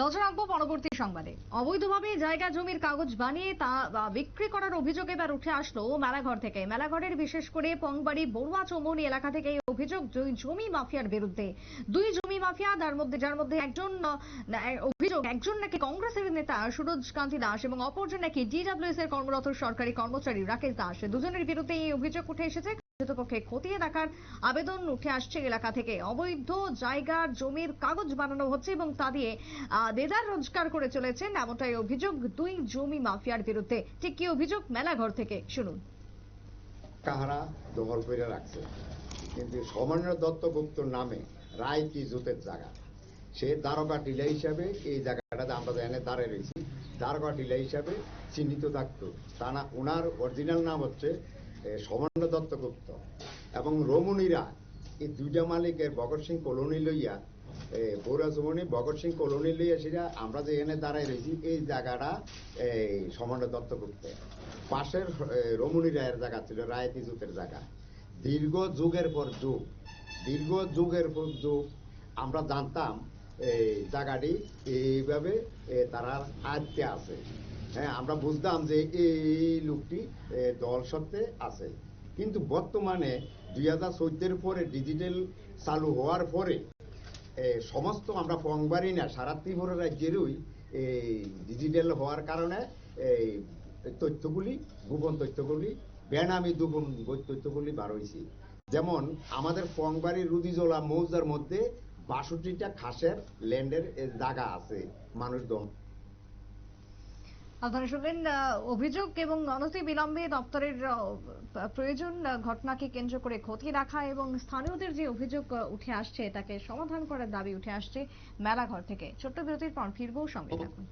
নজর রাখবো পরবর্তী সংবাদে। অবৈধভাবে জায়গা জমির কাগজ বানিয়ে তা বিক্রি করার অভিযোগ এবার উঠে আসলো মেলাঘর থেকে। মেলাঘরের বিশেষ করে পংবাড়ি বড়ুয়া চৌমনি এলাকা থেকে এই অভিযোগ দুই জমি মাফিয়ার বিরুদ্ধে। দুই জমি মাফিয়া যার মধ্যে একজন অভিযোগ একজন নাকি কংগ্রেসের নেতা সুরজ কান্তি দাস এবং অপরজন নাকি ডিডব্লিউএস এর কর্মরত সরকারি কর্মচারী রাকেশ দাস। দুজনের বিরুদ্ধে এই অভিযোগ উঠে এসেছে। কর্তৃপক্ষে খতিয়ে দেখার আবেদন উঠে আসছে এলাকা থেকে। অবৈধ জায়গার জমির কাগজ বানানো হচ্ছে এবং তা দিয়ে দেদার রোজগার করে চলেছেন, এমনটাই অভিযোগ দুই জমি মাফিয়ার বিরুদ্ধে। ঠিক কি অভিযোগ মেলাঘর থেকে শুনুন। কাহারা দখল করে রাখছে, কিন্তু সামান্য দত্তগুপ্তর নামে রায় কি জুতের জায়গা, সে দারোগা টিলা হিসাবে এই জায়গাটাতে আমরা এনে দাঁড়িয়ে রয়েছি। দারোগা টিলা হিসাবে চিহ্নিত থাকতো তা না, ওনার অরিজিনাল নাম হচ্ছে সামান্য দত্তগুপ্ত এবং রমণীরা এই দুইটা মালিকের ভগৎ সিং কলোনি লইয়া পৌরজমনি ভগৎ সিং কলোনি লইয়া সেটা আমরা যে এনে দাঁড়াই রয়েছি এই জায়গাটা সামান্য দত্তগুপ্ত। পাশের রমণী রায়ের জায়গা ছিল রায়তি জুতের জায়গা। দীর্ঘ যুগের পর যুগ আমরা জানতাম এই জায়গাটি এইভাবে তারা আয়ত্তে আছে। হ্যাঁ, আমরা বুঝতাম যে এই লোকটি দল সত্ত্বে আছে, কিন্তু বর্তমানে 2014 পরে ডিজিটাল চালু হওয়ার পরে সমস্ত আমরা পংবাড়ি না সারা ত্রিপুরা রাজ্যেরই ডিজিটাল হওয়ার কারণে এই তথ্যগুলি গোপন তথ্যগুলি বেনামি দুগুণ তথ্যগুলি বার হয়েছে। যেমন আমাদের পংবাড়ির রুদিজোলা মৌজার মধ্যে 62টা খাসের ল্যান্ডের জায়গা আছে মানুষজন। আপনারা শুনলেন অভিযোগ এবং অনতিবিলম্বে দপ্তরের প্রয়োজন ঘটনাকে কেন্দ্র করে খতিয়ে রাখা এবং স্থানীয়দের যে অভিযোগ উঠে আসছে তাকে সমাধান করার দাবি উঠে আসছে মেলাঘর থেকে। ছোট্ট বিরতির পর ফিরবো, সঙ্গে থাকুন।